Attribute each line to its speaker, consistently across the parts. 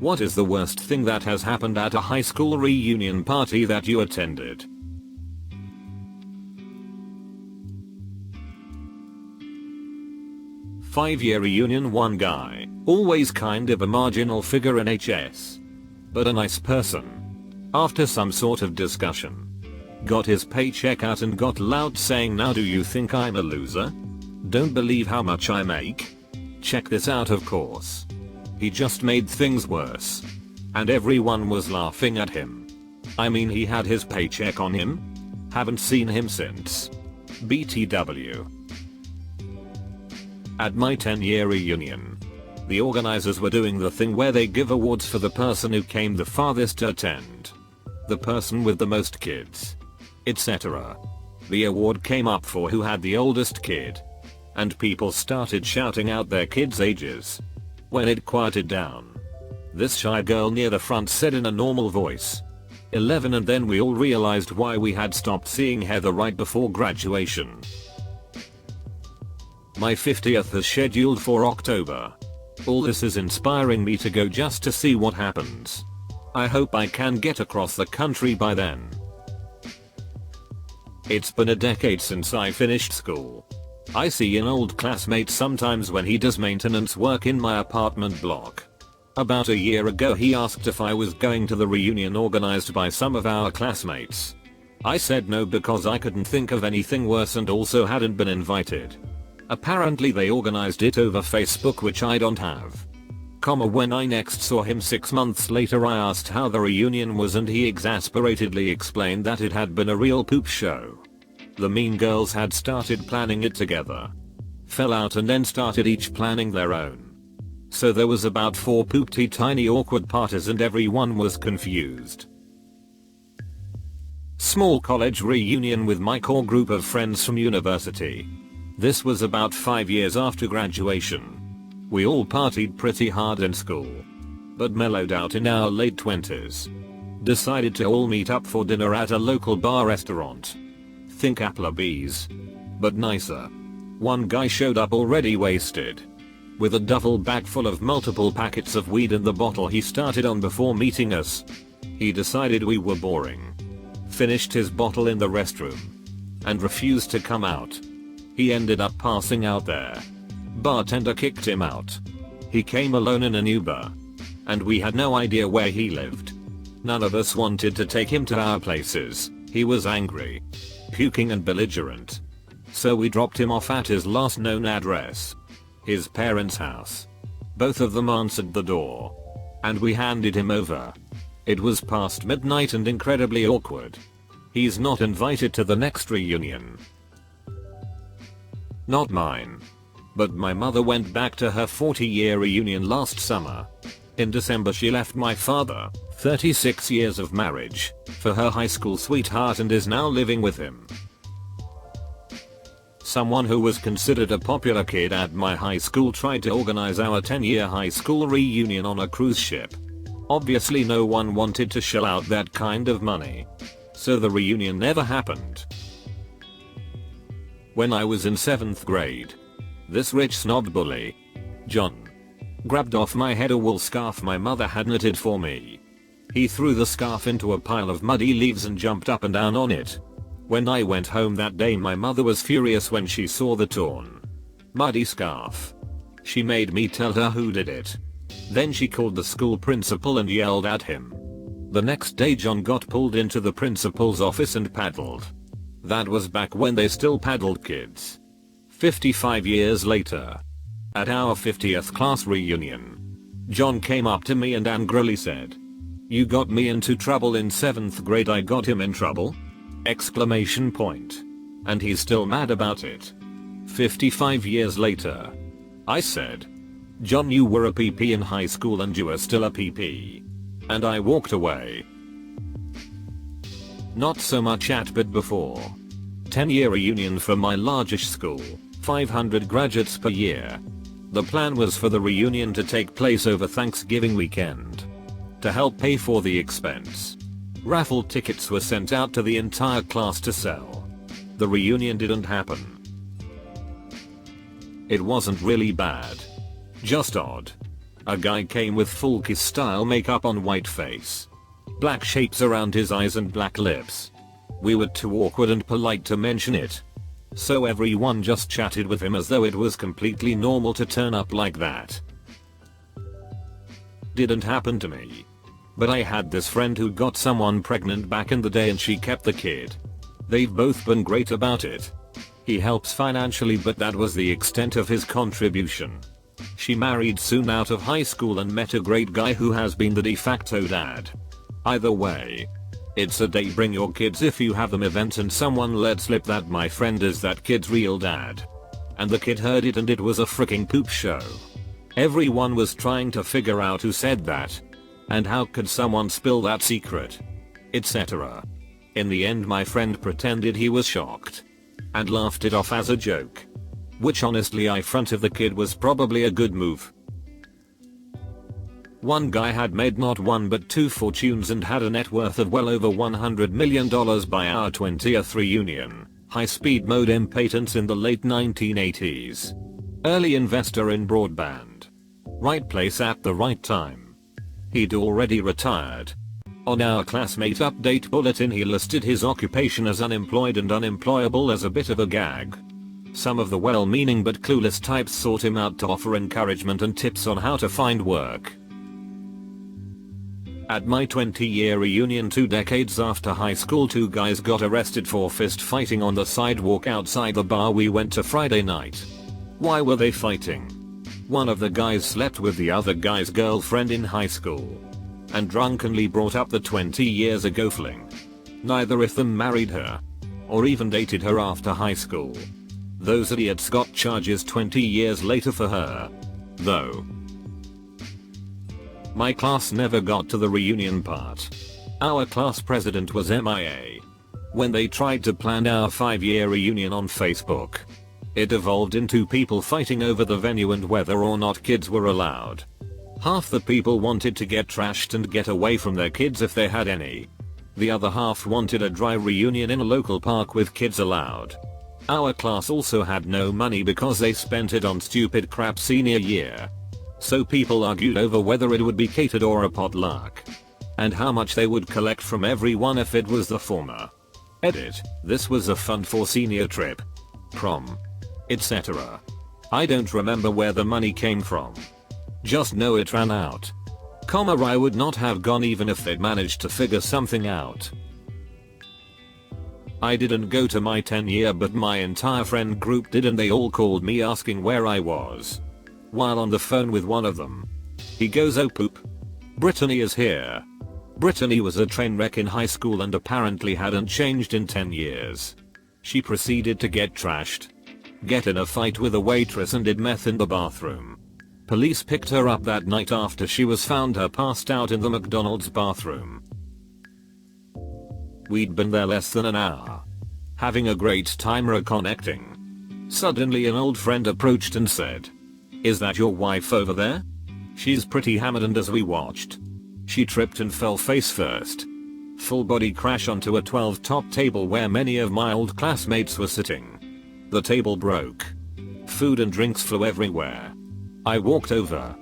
Speaker 1: What is the worst thing that has happened at a high school reunion party that you attended? Five-year reunion. One guy, always kind of a marginal figure in HS. But a nice person. After some sort of discussion, got his paycheck out and got loud saying, "Now do you think I'm a loser? Don't believe how much I make? Check this out." Of course, he just made things worse. And everyone was laughing at him. I mean, he had his paycheck on him? Haven't seen him since. BTW. At my 10-year reunion, the organizers were doing the thing where they give awards for the person who came the farthest to attend, the person with the most kids, etc. The award came up for who had the oldest kid, and people started shouting out their kids' ages. When it quieted down, this shy girl near the front said in a normal voice, 11, and then we all realized why we had stopped seeing Heather right before graduation. My 50th is scheduled for October. All this is inspiring me to go just to see what happens. I hope I can get across the country by then. It's been a decade since I finished school. I see an old classmate sometimes when he does maintenance work in my apartment block. About a year ago he asked if I was going to the reunion organized by some of our classmates. I said no because I couldn't think of anything worse and also hadn't been invited. Apparently they organized it over Facebook, which I don't have. When I next saw him 6 months later, I asked how the reunion was and he exasperatedly explained that it had been a real poop show. The mean girls had started planning it together, fell out, and then started each planning their own. So there was about 4 poopty tiny awkward parties and everyone was confused. Small college reunion with my core group of friends from university. This was about 5 years after graduation. We all partied pretty hard in school, but mellowed out in our late 20s. Decided to all meet up for dinner at a local bar restaurant. Think Applebee's, but nicer. One guy showed up already wasted, with a duffel bag full of multiple packets of weed in the bottle he started on before meeting us. He decided we were boring, finished his bottle in the restroom, and refused to come out. He ended up passing out there. Bartender kicked him out. He came alone in an Uber, and we had no idea where he lived. None of us wanted to take him to our places. He was angry, puking and belligerent. So we dropped him off at his last known address, his parents' house. Both of them answered the door, and we handed him over. It was past midnight and incredibly awkward. He's not invited to the next reunion. Not mine, but my mother went back to her 40-year reunion last summer. In December she left my father, 36 years of marriage, for her high school sweetheart and is now living with him. Someone who was considered a popular kid at my high school tried to organize our 10-year high school reunion on a cruise ship. Obviously no one wanted to shell out that kind of money, so the reunion never happened. When I was in 7th grade, this rich snob bully, John, grabbed off my head a wool scarf my mother had knitted for me. He threw the scarf into a pile of muddy leaves and jumped up and down on it. When I went home that day, my mother was furious when she saw the torn, muddy scarf. She made me tell her who did it. Then she called the school principal and yelled at him. The next day John got pulled into the principal's office and paddled. That was back when they still paddled kids. 55 years later, at our 50th class reunion, John came up to me and angrily said, "You got me into trouble in 7th grade. I got him in trouble?" Exclamation point. And he's still mad about it. 55 years later, I said, "John, you were a PP in high school and you are still a PP." And I walked away. Not so much at but before. 10-year reunion for my largish school, 500 graduates per year. The plan was for the reunion to take place over Thanksgiving weekend. To help pay for the expense, raffle tickets were sent out to the entire class to sell. The reunion didn't happen. It wasn't really bad, just odd. A guy came with full kiss style makeup on white face. Black shapes around his eyes and black lips. We were too awkward and polite to mention it. So everyone just chatted with him as though it was completely normal to turn up like that. Didn't happen to me. But I had this friend who got someone pregnant back in the day and she kept the kid. They've both been great about it. He helps financially, but that was the extent of his contribution. She married soon out of high school and met a great guy who has been the de facto dad. Either way, it's a day bring your kids if you have them event, and someone let slip that my friend is that kid's real dad. And the kid heard it and it was a freaking poop show. Everyone was trying to figure out who said that. And how could someone spill that secret? Etc. In the end my friend pretended he was shocked. And laughed it off as a joke. Which honestly I fronted the kid was probably a good move. One guy had made not one but two fortunes and had a net worth of well over $100 million by our 20th reunion. High-speed modem patents in the late 1980s. Early investor in broadband. Right place at the right time. He'd already retired. On our classmate update bulletin he listed his occupation as unemployed and unemployable as a bit of a gag. Some of the well-meaning but clueless types sought him out to offer encouragement and tips on how to find work. At my 20-year reunion 2 decades after high school, 2 guys got arrested for fist fighting on the sidewalk outside the bar we went to Friday night. Why were they fighting? One of the guys slept with the other guy's girlfriend in high school. And drunkenly brought up the 20 years ago fling. Neither of them married her. Or even dated her after high school. Those idiots got charges 20 years later for her. Though. My class never got to the reunion part. Our class president was MIA. When they tried to plan our 5-year reunion on Facebook. It evolved into people fighting over the venue and whether or not kids were allowed. Half the people wanted to get trashed and get away from their kids if they had any. The other half wanted a dry reunion in a local park with kids allowed. Our class also had no money because they spent it on stupid crap senior year. So people argued over whether it would be catered or a potluck. And how much they would collect from everyone if it was the former. Edit, this was a fund for senior trip. Prom. Etc. I don't remember where the money came from. Just know it ran out. I would not have gone even if they'd managed to figure something out. I didn't go to my 10-year but my entire friend group did, and they all called me asking where I was. While on the phone with one of them. He goes, "Oh poop. Brittany is here." Brittany was a train wreck in high school and apparently hadn't changed in 10 years. She proceeded to get trashed. Get in a fight with a waitress and did meth in the bathroom. Police picked her up that night after she was found her passed out in the McDonald's bathroom. We'd been there less than an hour. Having a great time reconnecting. Suddenly an old friend approached and said, "Is that your wife over there? She's pretty hammered," and as we watched, she tripped and fell face first. Full body crash onto a 12 top table where many of my old classmates were sitting. The table broke. Food and drinks flew everywhere. I walked over.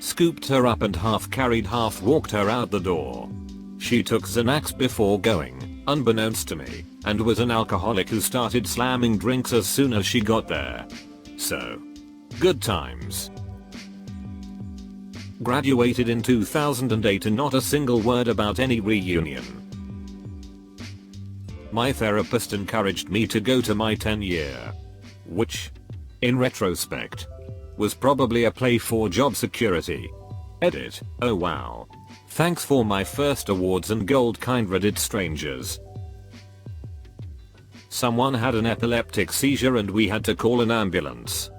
Speaker 1: Scooped her up and half carried half walked her out the door. She took Xanax before going, unbeknownst to me, and was an alcoholic who started slamming drinks as soon as she got there. So. Good times. Graduated in 2008 and not a single word about any reunion. My therapist encouraged me to go to my 10-year. Which, in retrospect, was probably a play for job security. Edit, oh wow. Thanks for my first awards and gold kind Reddit strangers. Someone had an epileptic seizure and we had to call an ambulance.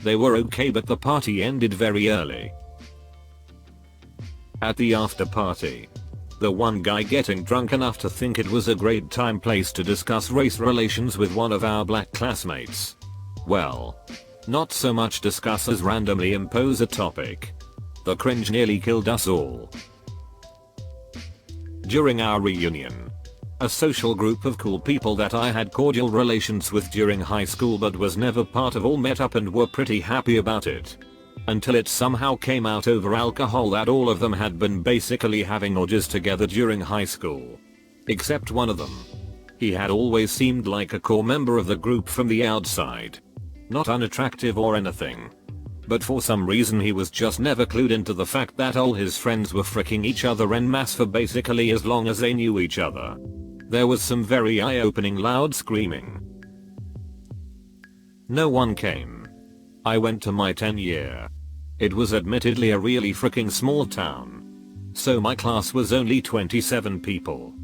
Speaker 1: They were okay but the party ended very early. At the after party. The one guy getting drunk enough to think it was a great time place to discuss race relations with one of our black classmates. Well. Not so much discuss as randomly impose a topic. The cringe nearly killed us all. During our reunion. A social group of cool people that I had cordial relations with during high school but was never part of all met up and were pretty happy about it. Until it somehow came out over alcohol that all of them had been basically having orgies together during high school. Except one of them. He had always seemed like a core member of the group from the outside. Not unattractive or anything. But for some reason he was just never clued into the fact that all his friends were fricking each other en masse for basically as long as they knew each other. There was some very eye-opening loud screaming. No one came. I went to my 10-year. It was admittedly a really fricking small town. So my class was only 27 people.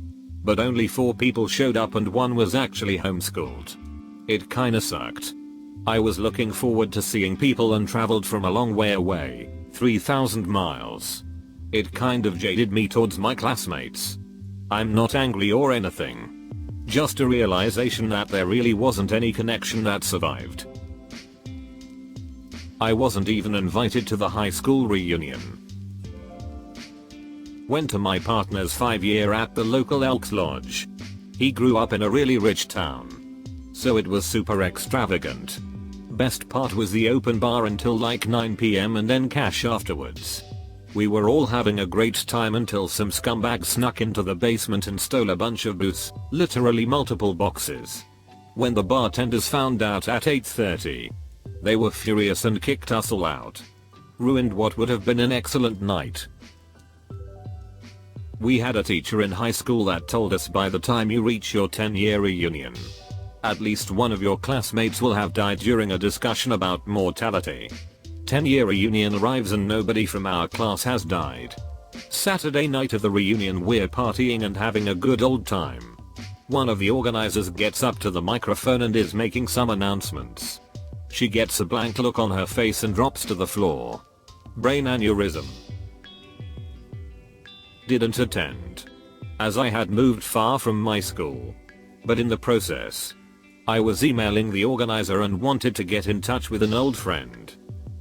Speaker 1: But only 4 people showed up and one was actually homeschooled. It kinda sucked. I was looking forward to seeing people and traveled from a long way away, 3,000 miles. It kind of jaded me towards my classmates. I'm not angry or anything. Just a realization that there really wasn't any connection that survived. I wasn't even invited to the high school reunion. Went to my partner's 5-year at the local Elks Lodge. He grew up in a really rich town. So it was super extravagant. Best part was the open bar until like 9 PM and then cash afterwards. We were all having a great time until some scumbags snuck into the basement and stole a bunch of booze, literally multiple boxes. When the bartenders found out at 8:30, they were furious and kicked us all out. Ruined what would have been an excellent night. We had a teacher in high school that told us by the time you reach your 10-year reunion, at least one of your classmates will have died during a discussion about mortality. 10-year reunion arrives and nobody from our class has died. Saturday night of the reunion we're partying and having a good old time. One of the organizers gets up to the microphone and is making some announcements. She gets a blank look on her face and drops to the floor. Brain aneurysm. Didn't attend. As I had moved far from my school. But in the process, I was emailing the organizer and wanted to get in touch with an old friend.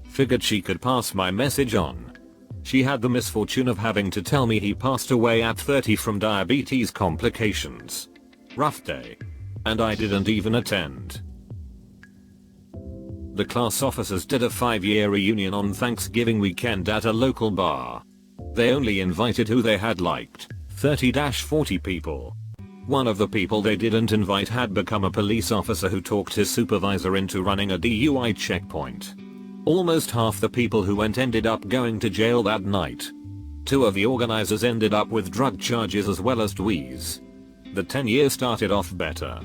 Speaker 1: Figured she could pass my message on. She had the misfortune of having to tell me he passed away at 30 from diabetes complications. Rough day. And I didn't even attend. The class officers did a 5-year reunion on Thanksgiving weekend at a local bar. They only invited who they had liked, 30-40 people. One of the people they didn't invite had become a police officer who talked his supervisor into running a DUI checkpoint. Almost half the people who went ended up going to jail that night. 2 of the organizers ended up with drug charges as well as dweez. The 10-year started off better.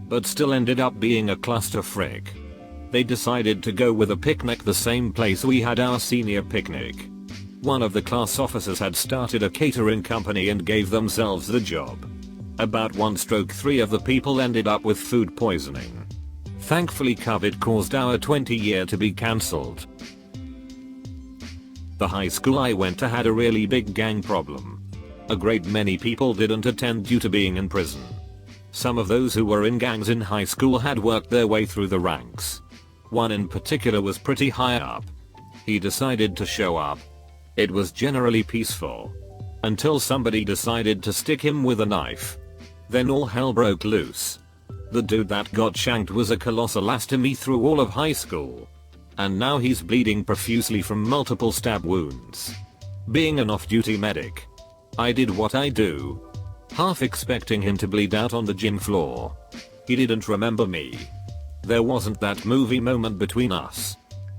Speaker 1: But still ended up being a cluster frick. They decided to go with a picnic the same place we had our senior picnic. One of the class officers had started a catering company and gave themselves the job. About 1/3 of the people ended up with food poisoning. Thankfully COVID caused our 20-year to be cancelled. The high school I went to had a really big gang problem. A great many people didn't attend due to being in prison. Some of those who were in gangs in high school had worked their way through the ranks. One in particular was pretty high up. He decided to show up. It was generally peaceful. Until somebody decided to stick him with a knife. Then all hell broke loose. The dude that got shanked was a colostomy through all of high school. And now he's bleeding profusely from multiple stab wounds. Being an off-duty medic, I did what I do. Half expecting him to bleed out on the gym floor. He didn't remember me. There wasn't that movie moment between us.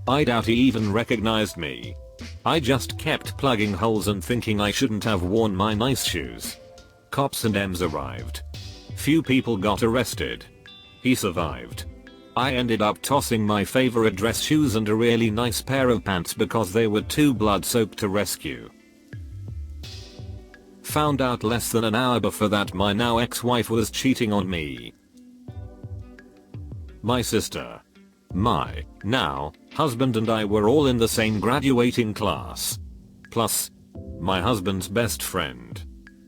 Speaker 1: I doubt he even recognized me. I just kept plugging holes and thinking I shouldn't have worn my nice shoes. Cops and M's arrived. Few people got arrested. He survived. I ended up tossing my favorite dress shoes and a really nice pair of pants because they were too blood-soaked to rescue. Found out less than an hour before that my now ex-wife was cheating on me. My sister, my now husband and I were all in the same graduating class. Plus, my husband's best friend.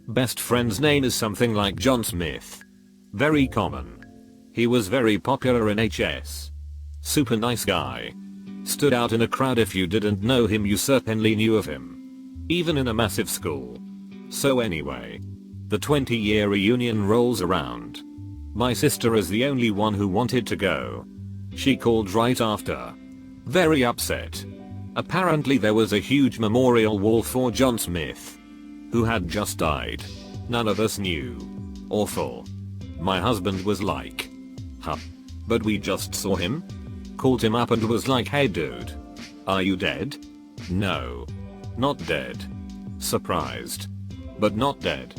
Speaker 1: Best friend's name is something like John Smith. Very common. He was very popular in HS. Super nice guy. Stood out in a crowd. If you didn't know him you certainly knew of him. Even in a massive school. So anyway, the 20-year reunion rolls around. My sister is the only one who wanted to go. She called right after. Very upset. Apparently there was a huge memorial wall for John Smith, who had just died. None of us knew. Awful. My husband was like, huh? But we just saw him? Called him up and was like, hey dude. Are you dead? No. Not dead. Surprised. But not dead.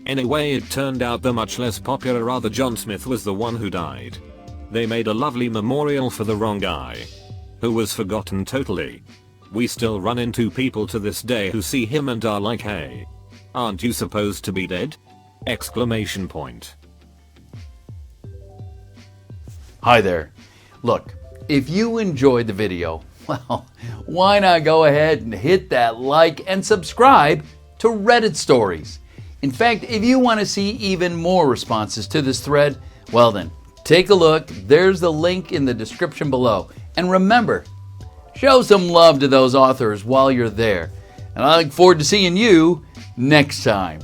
Speaker 1: Anyway, it turned out the much less popular other John Smith was the one who died. They made a lovely memorial for the wrong guy, who was forgotten totally. We still run into people to this day who see him and are like, hey, aren't you supposed to be dead? Exclamation point.
Speaker 2: Hi there. Look, if you enjoyed the video, well, why not go ahead and hit that like and subscribe to Reddit Stories. In fact, if you want to see even more responses to this thread, well then, take a look. There's the link in the description below. And remember, show some love to those authors while you're there. And I look forward to seeing you next time.